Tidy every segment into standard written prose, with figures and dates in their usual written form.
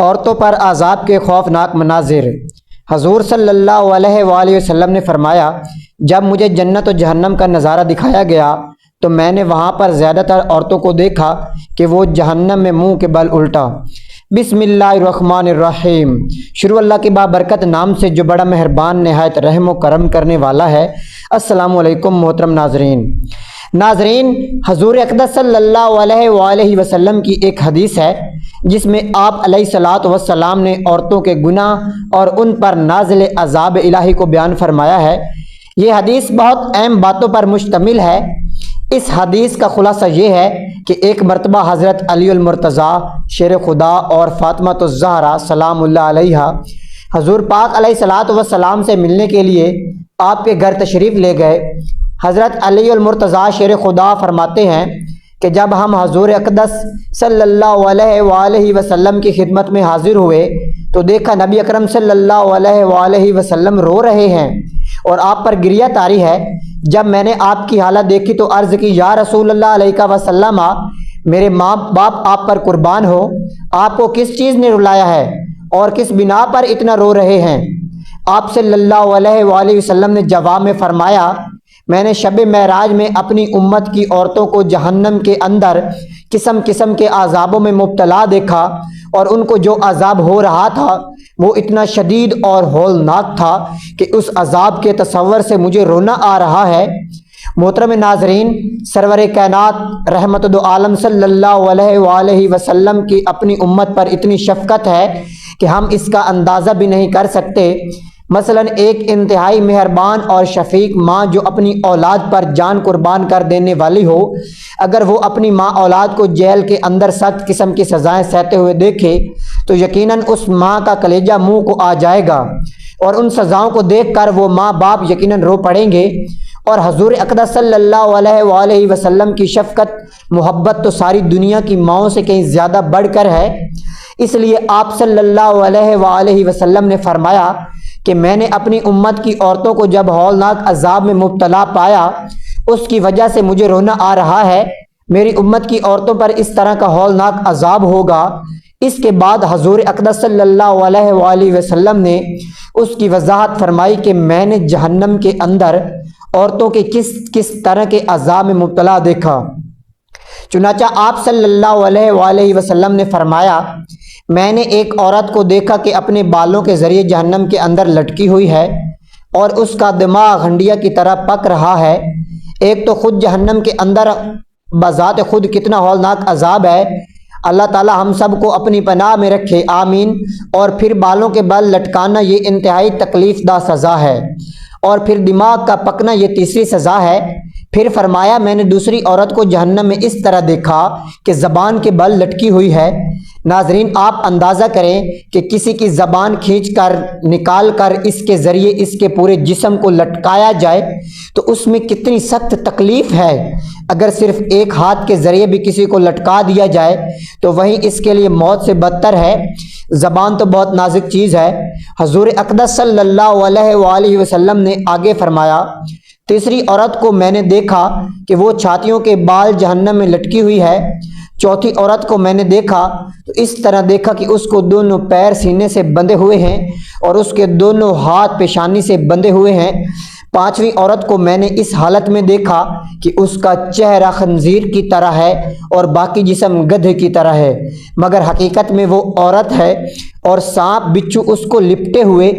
عورتوں پر عذاب کے خوفناک مناظر۔ حضور صلی اللہ علیہ وآلہ وسلم نے فرمایا، جب مجھے جنت و جہنم کا نظارہ دکھایا گیا تو میں نے وہاں پر زیادہ تر عورتوں کو دیکھا کہ وہ جہنم میں منہ کے بل الٹا۔ بسم اللہ الرحمن الرحیم، شروع اللہ کے بابرکت نام سے جو بڑا مہربان نہایت رحم و کرم کرنے والا ہے۔ السلام علیکم محترم ناظرین، حضور اقدس صلی اللہ علیہ وآلہ وسلم کی ایک حدیث ہے جس میں آپ علیہ الصلاۃ والسلام نے عورتوں کے گناہ اور ان پر نازل عذاب الہی کو بیان فرمایا ہے۔ یہ حدیث بہت اہم باتوں پر مشتمل ہے۔ اس حدیث کا خلاصہ یہ ہے کہ ایک مرتبہ حضرت علی المرتضیٰ شیر خدا اور فاطمہ الزہرا سلام اللہ علیہا حضور پاک علیہ الصلاۃ والسلام سے ملنے کے لیے آپ کے گھر تشریف لے گئے۔ حضرت علی المرتضیٰ شیر خدا فرماتے ہیں کہ جب ہم حضور اقدس صلی اللہ علیہ وآلہ وسلم کی خدمت میں حاضر ہوئے تو دیکھا نبی اکرم صلی اللہ علیہ وآلہ وسلم رو رہے ہیں اور آپ پر گریہ طاری ہے۔ جب میں نے آپ کی حالت دیکھی تو عرض کی، یا رسول اللہ علیہ وسلم، میرے ماں باپ آپ پر قربان ہو، آپ کو کس چیز نے رلایا ہے اور کس بنا پر اتنا رو رہے ہیں؟ آپ صلی اللہ علیہ وآلہ وسلم نے جواب میں فرمایا، میں نے شب معراج میں اپنی امت کی عورتوں کو جہنم کے اندر قسم قسم کے عذابوں میں مبتلا دیکھا اور ان کو جو عذاب ہو رہا تھا وہ اتنا شدید اور ہولناک تھا کہ اس عذاب کے تصور سے مجھے رونا آ رہا ہے۔ محترم ناظرین، سرور کائنات رحمت دو عالم صلی اللہ علیہ وآلہ وسلم کی اپنی امت پر اتنی شفقت ہے کہ ہم اس کا اندازہ بھی نہیں کر سکتے۔ مثلا ایک انتہائی مہربان اور شفیق ماں جو اپنی اولاد پر جان قربان کر دینے والی ہو، اگر وہ اپنی ماں اولاد کو جیل کے اندر سخت قسم کی سزائیں سہتے ہوئے دیکھے تو یقیناً اس ماں کا کلیجہ منہ کو آ جائے گا اور ان سزاؤں کو دیکھ کر وہ ماں باپ یقیناً رو پڑیں گے۔ اور حضور اقدس صلی اللہ علیہ وآلہ وسلم کی شفقت محبت تو ساری دنیا کی ماؤں سے کہیں زیادہ بڑھ کر ہے۔ اس لیے آپ صلی اللہ علیہ وآلہ وسلم نے فرمایا کہ میں نے اپنی امت کی عورتوں کو جب ہولناک عذاب میں مبتلا پایا اس کی وجہ سے مجھے رونا آ رہا ہے۔ میری امت کی عورتوں پر اس طرح کا ہولناک عذاب ہوگا۔ اس کے بعد حضور اقدس صلی اللہ علیہ وآلہ وسلم نے اس کی وضاحت فرمائی کہ میں نے جہنم کے اندر عورتوں کے کس طرح کے عذاب میں مبتلا دیکھا۔ چنانچہ آپ صلی اللہ علیہ وآلہ وسلم نے فرمایا، میں نے ایک عورت کو دیکھا کہ اپنے بالوں کے ذریعے جہنم کے اندر لٹکی ہوئی ہے اور اس کا دماغ ہنڈیا کی طرح پک رہا ہے۔ ایک تو خود جہنم کے اندر بذات خود کتنا ہولناک عذاب ہے، اللہ تعالی ہم سب کو اپنی پناہ میں رکھے، آمین۔ اور پھر بالوں کے بل لٹکانا یہ انتہائی تکلیف دہ سزا ہے، اور پھر دماغ کا پکنا یہ تیسری سزا ہے۔ پھر فرمایا، میں نے دوسری عورت کو جہنم میں اس طرح دیکھا کہ زبان کے بل لٹکی ہوئی ہے۔ ناظرین، آپ اندازہ کریں کہ کسی کی زبان کھینچ کر نکال کر اس کے ذریعے اس کے پورے جسم کو لٹکایا جائے تو اس میں کتنی سخت تکلیف ہے۔ اگر صرف ایک ہاتھ کے ذریعے بھی کسی کو لٹکا دیا جائے تو وہیں اس کے لیے موت سے بدتر ہے۔ زبان تو بہت نازک چیز ہے۔ حضور اقدس صلی اللہ علیہ وآلہ وسلم نے آگے فرمایا، تیسری عورت کو میں نے دیکھا کہ وہ چھاتیوں کے بال جہنم میں لٹکی ہوئی ہے۔ چوتھی عورت کو میں نے دیکھا تو اس طرح دیکھا کہ اس کو دونوں پیر سینے سے بندھے ہوئے ہیں اور اس کے دونوں ہاتھ پیشانی سے بندھے ہوئے ہیں۔ پانچویں عورت کو میں نے اس حالت میں دیکھا کہ اس کا چہرہ خنزیر کی طرح ہے اور باقی جسم گدھے کی طرح ہے، مگر حقیقت میں وہ عورت ہے اور سانپ بچھو اس کو لپٹے ہوئے۔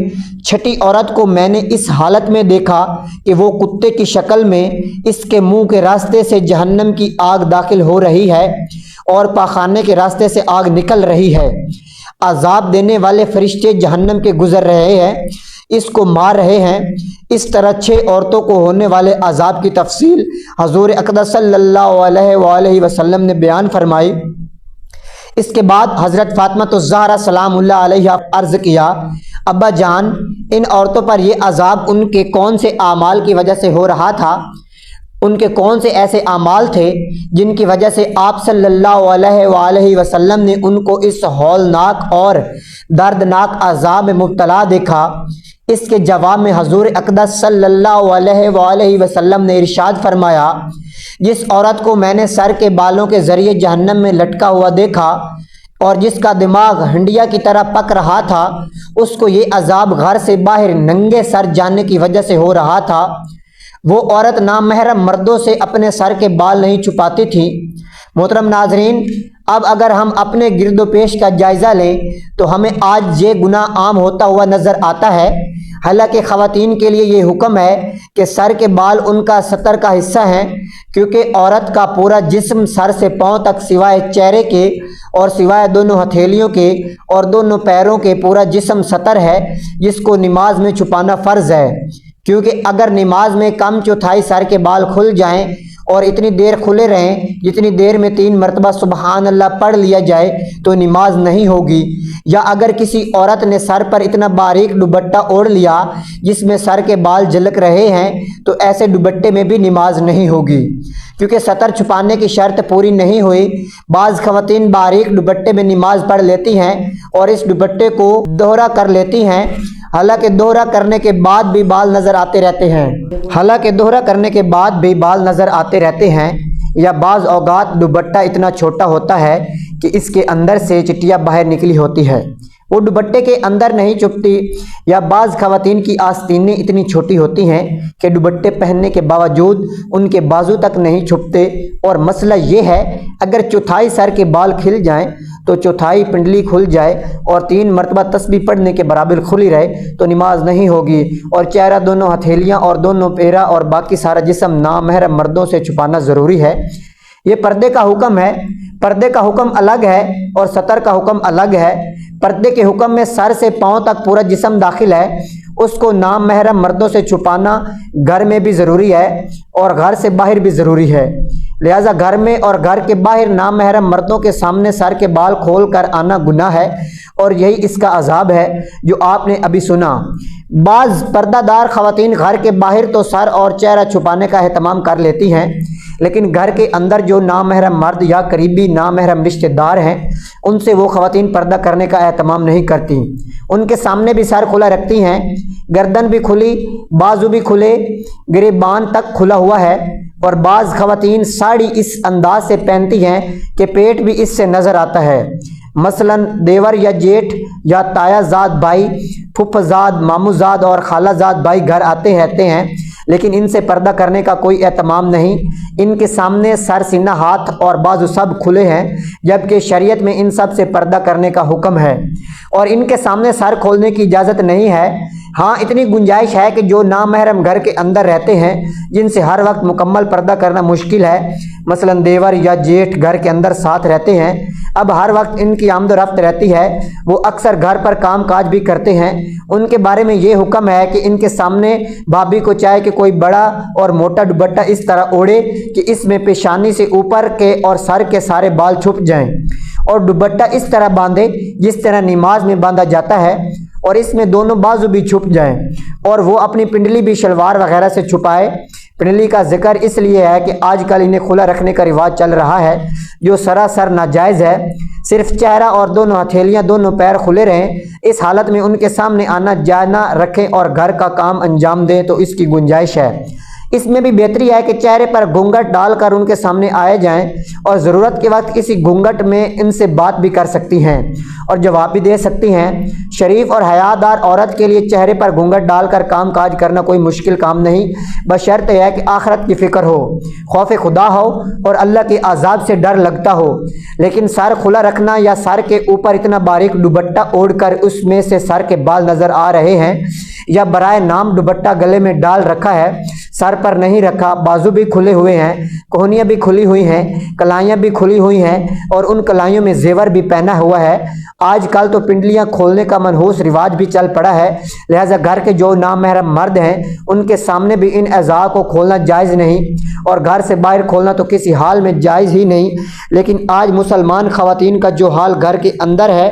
چھٹی عورت کو میں نے اس حالت میں دیکھا کہ وہ کتے کی شکل میں اس کے منہ کے راستے سے جہنم کی آگ داخل ہو رہی ہے اور پاخانے کے راستے سے آگ نکل رہی ہے۔ عذاب دینے والے فرشتے جہنم کے گزر رہے ہیں، اس کو مار رہے ہیں۔ اس طرح 6 عورتوں کو ہونے والے عذاب کی تفصیل حضور اقدس صلی اللہ علیہ وآلہ وسلم نے بیان فرمائی۔ اس کے بعد حضرت فاطمہ الزہرا سلام اللہ علیہا عرض کیا، ابا جان، ان عورتوں پر یہ عذاب ان کے کون سے اعمال کی وجہ سے ہو رہا تھا؟ ان کے کون سے ایسے اعمال تھے جن کی وجہ سے آپ صلی اللہ علیہ وآلہ وسلم نے ان کو اس ہولناک اور دردناک عذاب میں مبتلا دیکھا؟ اس کے جواب میں حضور اقدس صلی اللہ علیہ وآلہ وسلم نے ارشاد فرمایا، جس عورت کو میں نے سر کے بالوں کے ذریعے جہنم میں لٹکا ہوا دیکھا اور جس کا دماغ ہنڈیا کی طرح پک رہا تھا، اس کو یہ عذاب گھر سے باہر ننگے سر جانے کی وجہ سے ہو رہا تھا۔ وہ عورت نامحرم مردوں سے اپنے سر کے بال نہیں چھپاتی تھی۔ محترم ناظرین، اب اگر ہم اپنے گرد و پیش کا جائزہ لیں تو ہمیں آج یہ گناہ عام ہوتا ہوا نظر آتا ہے۔ حالانکہ خواتین کے لیے یہ حکم ہے کہ سر کے بال ان کا ستر کا حصہ ہیں، کیونکہ عورت کا پورا جسم سر سے پاؤں تک سوائے چہرے کے اور سوائے دونوں ہتھیلیوں کے اور دونوں پیروں کے پورا جسم ستر ہے، جس کو نماز میں چھپانا فرض ہے۔ کیونکہ اگر نماز میں کم چوتھائی سر کے بال کھل جائیں اور اتنی دیر کھلے رہیں جتنی دیر میں 3 مرتبہ سبحان اللہ پڑھ لیا جائے تو نماز نہیں ہوگی، یا اگر کسی عورت نے سر پر اتنا باریک دوپٹہ اوڑھ لیا جس میں سر کے بال جھلک رہے ہیں تو ایسے دوپٹے میں بھی نماز نہیں ہوگی، کیونکہ ستر چھپانے کی شرط پوری نہیں ہوئی۔ بعض خواتین باریک دوپٹے میں نماز پڑھ لیتی ہیں اور اس دوپٹے کو دوہرا کر لیتی ہیں، حالانکہ دوہرا کرنے کے بعد بھی بال نظر آتے رہتے ہیں یا بعض اوقات دوپٹہ اتنا چھوٹا ہوتا ہے کہ اس کے اندر سے چٹیاں باہر نکلی ہوتی ہے، وہ دوپٹے کے اندر نہیں چھپتی، یا بعض خواتین کی آستینیں اتنی چھوٹی ہوتی ہیں کہ دوپٹے پہننے کے باوجود ان کے بازو تک نہیں چھپتے۔ اور مسئلہ یہ ہے، اگر چوتھائی سر کے بال کھل جائیں تو چوتھائی پنڈلی کھل جائے اور 3 مرتبہ تسبیح پڑھنے کے برابر کھلی رہے تو نماز نہیں ہوگی، اور چہرہ، دونوں ہتھیلیاں اور دونوں پیرا اور باقی سارا جسم نامحرم مردوں سے چھپانا ضروری ہے۔ یہ پردے کا حکم ہے۔ پردے کا حکم الگ ہے اور ستر کا حکم الگ ہے۔ پردے کے حکم میں سر سے پاؤں تک پورا جسم داخل ہے، اس کو نام محرم مردوں سے چھپانا گھر میں بھی ضروری ہے اور گھر سے باہر بھی ضروری ہے۔ لہٰذا گھر میں اور گھر کے باہر نام محرم مردوں کے سامنے سر کے بال کھول کر آنا گناہ ہے، اور یہی اس کا عذاب ہے جو آپ نے ابھی سنا۔ بعض پردہ دار خواتین گھر کے باہر تو سر اور چہرہ چھپانے کا اہتمام کر لیتی ہیں، لیکن گھر کے اندر جو نامحرم مرد یا قریبی نامحرم رشتہ دار ہیں ان سے وہ خواتین پردہ کرنے کا اہتمام نہیں کرتی۔ ان کے سامنے بھی سر کھلا رکھتی ہیں، گردن بھی کھلی، بازو بھی کھلے، گریبان تک کھلا ہوا ہے، اور بعض خواتین ساڑی اس انداز سے پہنتی ہیں کہ پیٹ بھی اس سے نظر آتا ہے۔ مثلا دیور یا جیٹھ یا تایا زاد بھائی، پھپھزاد، مامو زاد اور خالہ زاد بھائی گھر آتے رہتے ہیں، لیکن ان سے پردہ کرنے کا کوئی اہتمام نہیں۔ ان کے سامنے سر، سینہ، ہاتھ اور بازو سب کھلے ہیں، جبکہ شریعت میں ان سب سے پردہ کرنے کا حکم ہے، اور ان کے سامنے سر کھولنے کی اجازت نہیں ہے۔ ہاں، اتنی گنجائش ہے کہ جو نامحرم گھر کے اندر رہتے ہیں جن سے ہر وقت مکمل پردہ کرنا مشکل ہے، مثلا دیور یا جیٹھ گھر کے اندر ساتھ رہتے ہیں، اب ہر وقت ان کی آمد و رفت رہتی ہے، وہ اکثر گھر پر کام کاج بھی کرتے ہیں، ان کے بارے میں یہ حکم ہے کہ ان کے سامنے بھابھی کو چاہے کہ کوئی بڑا اور موٹا دوپٹہ اس طرح اوڑھے کہ اس میں پیشانی سے اوپر کے اور سر کے سارے بال چھپ جائیں، اور دوپٹہ اس طرح باندھے جس طرح نماز میں باندھا جاتا ہے، اور اس میں دونوں بازو بھی چھپ جائیں، اور وہ اپنی پنڈلی بھی شلوار وغیرہ سے چھپائے۔ پنڈلی کا ذکر اس لیے ہے کہ آج کل انہیں کھلا رکھنے کا رواج چل رہا ہے، جو سراسر ناجائز ہے۔ صرف چہرہ اور دونوں ہتھیلیاں، دونوں پیر کھلے رہیں، اس حالت میں ان کے سامنے آنا جانا رکھیں اور گھر کا کام انجام دیں تو اس کی گنجائش ہے۔ اس میں بھی بہتری ہے کہ چہرے پر گھونگھٹ ڈال کر ان کے سامنے آئے جائیں، اور ضرورت کے وقت کسی گھونگھٹ میں ان سے بات بھی کر سکتی ہیں اور جواب بھی دے سکتی ہیں۔ شریف اور حیادار عورت کے لیے چہرے پر گھونگھٹ ڈال کر کام کاج کرنا کوئی مشکل کام نہیں، بشرط یہ ہے کہ آخرت کی فکر ہو، خوف خدا ہو اور اللہ کے عذاب سے ڈر لگتا ہو۔ لیکن سر کھلا رکھنا یا سر کے اوپر اتنا باریک دوپٹہ اوڑھ کر اس میں سے سر کے بال نظر آ رہے ہیں، یا برائے نام دوپٹہ گلے میں ڈال رکھا ہے، سر پر نہیں رکھا، بازو بھی کھلے ہوئے ہیں، کوہنیاں بھی کھلی ہوئی ہیں، کلائیاں بھی کھلی ہوئی ہیں، اور ان کلائیوں میں زیور بھی پہنا ہوا ہے۔ آج کل تو پنڈلیاں کھولنے کا منحوس رواج بھی چل پڑا ہے، لہٰذا گھر کے جو نامحرم مرد ہیں ان کے سامنے بھی ان اعضاء کو کھولنا جائز نہیں، اور گھر سے باہر کھولنا تو کسی حال میں جائز ہی نہیں۔ لیکن آج مسلمان خواتین کا جو حال گھر کے اندر ہے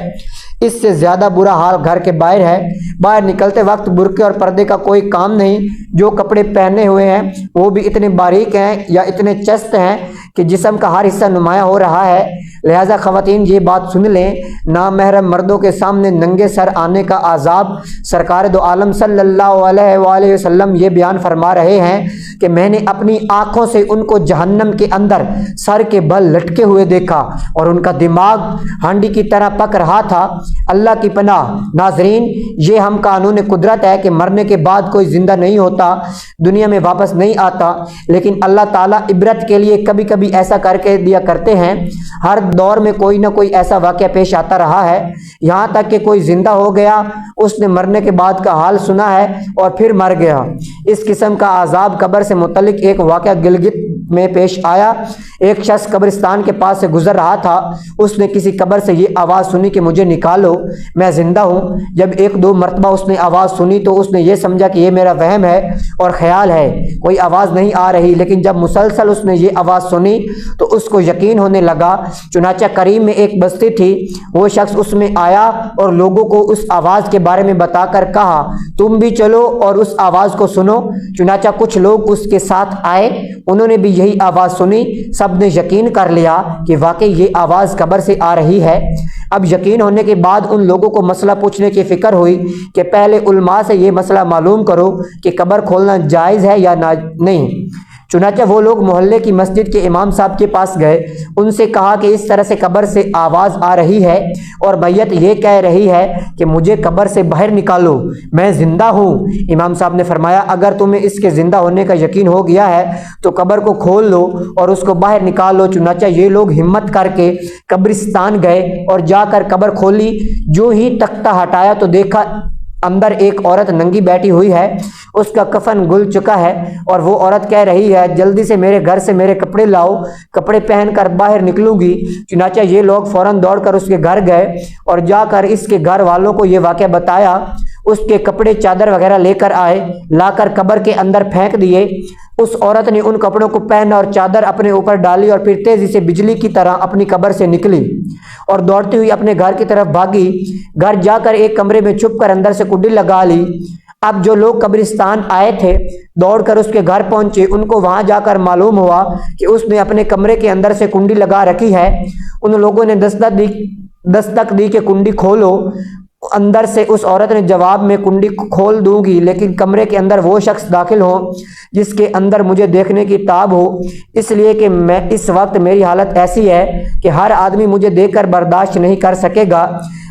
اس سے زیادہ برا حال گھر کے باہر ہے۔ باہر نکلتے وقت برقعے اور پردے کا کوئی کام نہیں۔ جو کپڑے پہنے ہوئے ہیں وہ بھی اتنے باریک ہیں یا اتنے چست ہیں کہ جسم کا ہر حصہ نمایاں ہو رہا ہے۔ لہٰذا خواتین یہ بات سن لیں، نامحرم مردوں کے سامنے ننگے سر آنے کا عذاب سرکار دو عالم صلی اللہ علیہ وآلہ وسلم یہ بیان فرما رہے ہیں کہ میں نے اپنی آنکھوں سے ان کو جہنم کے اندر سر کے بل لٹکے ہوئے دیکھا اور ان کا دماغ ہانڈی کی طرح پک رہا تھا۔ اللہ کی پناہ۔ ناظرین، یہ ہم قانون قدرت ہے کہ مرنے کے بعد کوئی زندہ نہیں ہوتا، دنیا میں واپس نہیں آتا، لیکن اللہ تعالیٰ عبرت کے لیے کبھی کبھی ایسا کر کے دیا کرتے ہیں۔ ہر دور میں کوئی نہ کوئی ایسا واقعہ پیش آتا رہا ہے، یہاں تک کہ کوئی زندہ ہو گیا، اس نے مرنے کے بعد کا حال سنا ہے اور پھر مر گیا۔ اس قسم کا عذاب قبر سے متعلق ایک واقعہ گلگت میں پیش آیا۔ ایک شخص قبرستان کے پاس سے گزر رہا تھا، اس نے کسی قبر سے یہ آواز سنی کہ مجھے نکالو، میں زندہ ہوں۔ جب ایک دو مرتبہ اس نے آواز سنی تو اس نے یہ سمجھا کہ یہ میرا وہم ہے اور خیال ہے، کوئی آواز نہیں آ رہی، لیکن جب مسلسل اس نے یہ آواز سنی تو اس کو یقین ہونے لگا۔ چنانچہ قریب میں ایک بستی تھی، وہ شخص اس میں آیا اور لوگوں کو اس آواز کے بارے میں بتا کر کہا تم بھی چلو اور اس آواز کو سنو۔ چنانچہ کچھ لوگ اس کے ساتھ آئے، انہوں نے بھی یہی آواز سنی، سب نے یقین کر لیا کہ واقعی یہ آواز قبر سے آ رہی ہے۔ اب یقین ہونے کے بعد ان لوگوں کو مسئلہ پوچھنے کی فکر ہوئی کہ پہلے علماء سے یہ مسئلہ معلوم کرو کہ قبر کھولنا جائز ہے یا نہیں۔ چنانچہ وہ لوگ محلے کی مسجد کے امام صاحب کے پاس گئے، ان سے کہا کہ اس طرح سے قبر سے آواز آ رہی ہے اور میت یہ کہہ رہی ہے کہ مجھے قبر سے باہر نکالو، میں زندہ ہوں۔ امام صاحب نے فرمایا اگر تمہیں اس کے زندہ ہونے کا یقین ہو گیا ہے تو قبر کو کھول لو اور اس کو باہر نکال لو۔ چنانچہ یہ لوگ ہمت کر کے قبرستان گئے اور جا کر قبر کھولی۔ جو ہی تختہ ہٹایا تو دیکھا اندر ایک عورت ننگی بیٹھی ہوئی ہے، اس کا کفن گل چکا ہے اور وہ عورت کہہ رہی ہے جلدی سے میرے گھر سے میرے کپڑے لاؤ، کپڑے پہن کر باہر نکلوں گی۔ چنانچہ یہ لوگ فوراً دوڑ کر اس کے گھر گئے اور جا کر اس کے گھر والوں کو یہ واقعہ بتایا۔ اس کے کپڑے چادر وغیرہ لے کر آئے، لا کر قبر کے اندر پھینک دیے۔ اس عورت نے ان کپڑوں کو پہنا اور چادر اپنے اوپر ڈالی اور پھر تیزی سے بجلی کی طرح اپنی قبر سے نکلی اور دوڑتی ہوئی اپنے گھر کی طرف بھاگی۔ گھر جا کر ایک کمرے میں چھپ کر اندر سے کنڈی لگا لی۔ اب جو لوگ قبرستان آئے تھے دوڑ کر اس کے گھر پہنچے، ان کو وہاں جا کر معلوم ہوا کہ اس نے اپنے کمرے کے اندر سے کنڈی لگا رکھی ہے۔ ان لوگوں نے دستک دی کہ کنڈی کھولو۔ اندر سے اس عورت نے جواب میں کنڈی کھول دوں گی لیکن کمرے کے اندر وہ شخص داخل ہو جس کے اندر مجھے دیکھنے کی تاب ہو، اس لیے کہ میں اس وقت میری حالت ایسی ہے کہ ہر آدمی مجھے دیکھ کر برداشت نہیں کر سکے گا،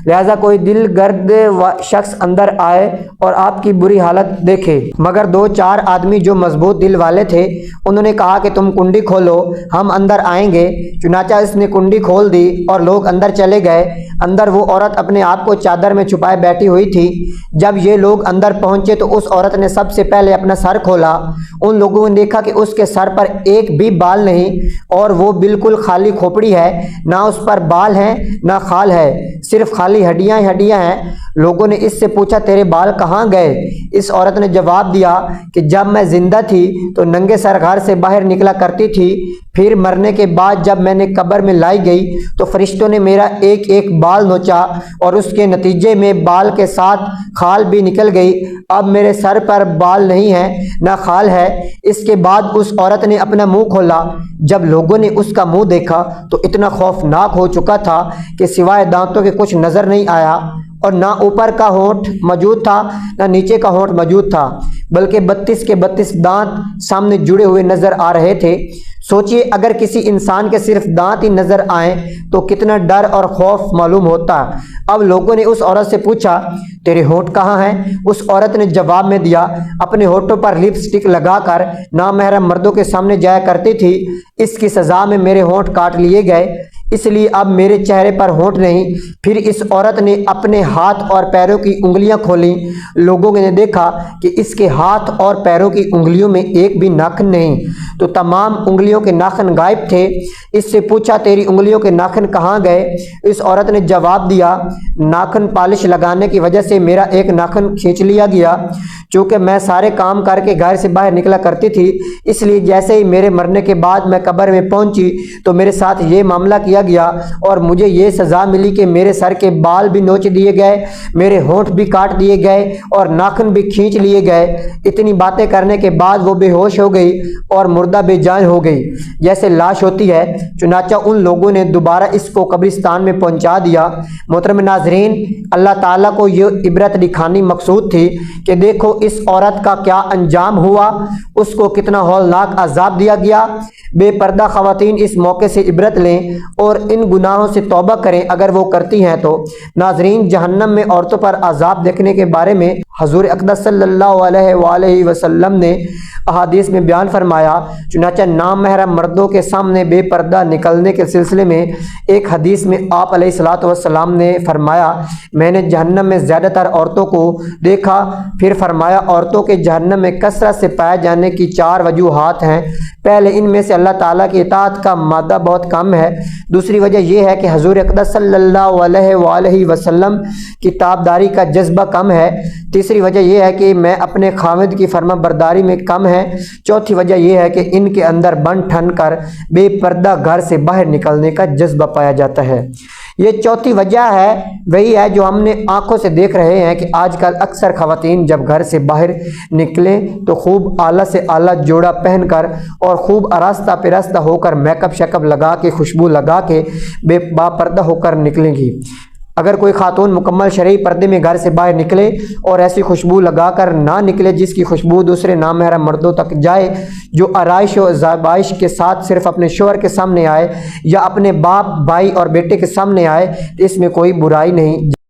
لہذا کوئی دل گرد شخص اندر آئے اور آپ کی بری حالت دیکھے۔ مگر دو چار آدمی جو مضبوط دل والے تھے انہوں نے کہا کہ تم کنڈی کھولو، ہم اندر آئیں گے۔ چنانچہ اس نے کنڈی کھول دی اور لوگ اندر چلے گئے۔ اندر وہ عورت اپنے آپ کو چادر میں چھپائے بیٹھی ہوئی تھی۔ جب یہ لوگ اندر پہنچے تو اس عورت نے سب سے پہلے اپنا سر کھولا۔ ان لوگوں نے دیکھا کہ اس کے سر پر ایک بھی بال نہیں اور وہ بالکل خالی کھوپڑی ہے، نہ اس پر بال ہیں نہ خال ہے، صرف خالی ہڈیاں ہی ہڈیاں ہیں۔ لوگوں نے اس سے پوچھا تیرے بال کہاں گئے؟ اس عورت نے جواب دیا کہ جب میں زندہ تھی تو ننگے سر گھر سے باہر نکلا کرتی تھی، پھر مرنے کے بعد جب میں نے قبر میں لائی گئی تو فرشتوں نے میرا ایک ایک بال نوچا اور اس کے نتیجے میں بال کے ساتھ خال بھی نکل گئی۔ اب میرے سر پر بال نہیں ہے نہ خال ہے۔ اس کے بعد اس عورت نے اپنا منہ کھولا۔ جب لوگوں نے اس کا منہ دیکھا تو اتنا خوفناک ہو چکا تھا کہ سوائے دانتوں کے کچھ نظر نہیں آیا، اور نہ اوپر کا ہونٹ موجود تھا نہ نیچے کا ہونٹ موجود تھا، بلکہ 32 کے 32 دانت سامنے جڑے ہوئے نظر آ رہے تھے۔ سوچئے اگر کسی انسان کے صرف دانت ہی نظر آئیں تو کتنا ڈر اور خوف معلوم ہوتا۔ اب لوگوں نے اس عورت سے پوچھا تیرے ہونٹ کہاں ہیں؟ اس عورت نے جواب میں دیا اپنے ہونٹوں پر لپسٹک لگا کر نامحرم مردوں کے سامنے جایا کرتی تھی، اس کی سزا میں میرے ہونٹ کاٹ لیے گئے، اس لیے اب میرے چہرے پر ہونٹ نہیں۔ پھر اس عورت نے اپنے ہاتھ اور پیروں کی انگلیاں کھولیں۔ لوگوں نے دیکھا کہ اس کے ہاتھ اور پیروں کی انگلیوں میں ایک بھی ناخن نہیں، تو تمام انگلیوں کے ناخن غائب تھے۔ اس سے پوچھا تیری انگلیوں کے ناخن کہاں گئے؟ اس عورت نے جواب دیا ناخن پالش لگانے کی وجہ سے میرا ایک ناخن کھینچ لیا گیا، چونکہ میں سارے کام کر کے گھر سے باہر نکلا کرتی تھی، اس لیے جیسے ہی میرے مرنے کے بعد میں قبر میں پہنچی تو میرے ساتھ یہ معاملہ کیا دیا گیا اور مجھے یہ سزا ملی کہ میرے سر کے بال بھی نوچ دیے گئے، میرے ہونٹ بھی کاٹ دیے گئے اور ناخن بھی کھینچ لیے گئے۔ اتنی باتیں کرنے کے بعد وہ بے ہوش ہو گئی اور مردہ بے جان ہو گئی جیسے لاش ہوتی ہے۔ چنانچہ ان لوگوں نے دوبارہ اس کو قبرستان میں پہنچا دیا۔ محترم ناظرین، اللہ تعالیٰ کو یہ عبرت دکھانی مقصود تھی کہ دیکھو اس عورت کا کیا انجام ہوا، اس کو کتنا ہولناک عذاب دیا گیا۔ بے پردہ خواتین اس موقع سے عبرت لیں اور ان گناہوں سے توبہ کریں اگر وہ کرتی ہیں تو۔ ناظرین، جہنم میں عورتوں پر عذاب دیکھنے کے بارے میں حضور اقدس صلی اللہ علیہ وآلہ وسلم نے احادیث میں بیان فرمایا۔ چنانچہ نامحرم مردوں کے سامنے بے پردہ نکلنے کے سلسلے میں ایک حدیث میں آپ علیہ الصلوۃ والسلام نے فرمایا، میں نے جہنم میں زیادہ تر عورتوں کو دیکھا۔ پھر فرمایا، عورتوں کے جہنم میں کثرت سے پائے جانے کی 4 وجوہات ہیں۔ پہلے ان میں سے اللہ تعالیٰ کی اطاعت کا مادہ بہت کم ہے۔ دوسری وجہ یہ ہے کہ حضور اقدس صلی اللہ علیہ وآلہ وسلم کی تابعداری کا جذبہ کم ہے۔ تیسری وجہ یہ ہے کہ میں اپنے خاوند کی فرما برداری میں کم ہے۔ چوتھی وجہ یہ ہے کہ ان کے اندر بن ٹھن کر بے پردہ گھر سے باہر نکلنے کا جذبہ پایا جاتا ہے۔ یہ چوتھی وجہ ہے، وہی ہے جو ہم نے آنکھوں سے دیکھ رہے ہیں کہ آج کل اکثر خواتین جب گھر سے باہر نکلیں تو خوب اعلیٰ سے اعلیٰ جوڑا پہن کر اور خوب آراستہ پراستہ ہو کر میک اپ شیک اپ لگا کے خوشبو لگا کے با پردہ ہو کر نکلیں گی۔ اگر کوئی خاتون مکمل شرعی پردے میں گھر سے باہر نکلے اور ایسی خوشبو لگا کر نہ نکلے جس کی خوشبو دوسرے نامحرم مردوں تک جائے، جو آرائش و زائبائش کے ساتھ صرف اپنے شوہر کے سامنے آئے یا اپنے باپ، بھائی اور بیٹے کے سامنے آئے، اس میں کوئی برائی نہیں۔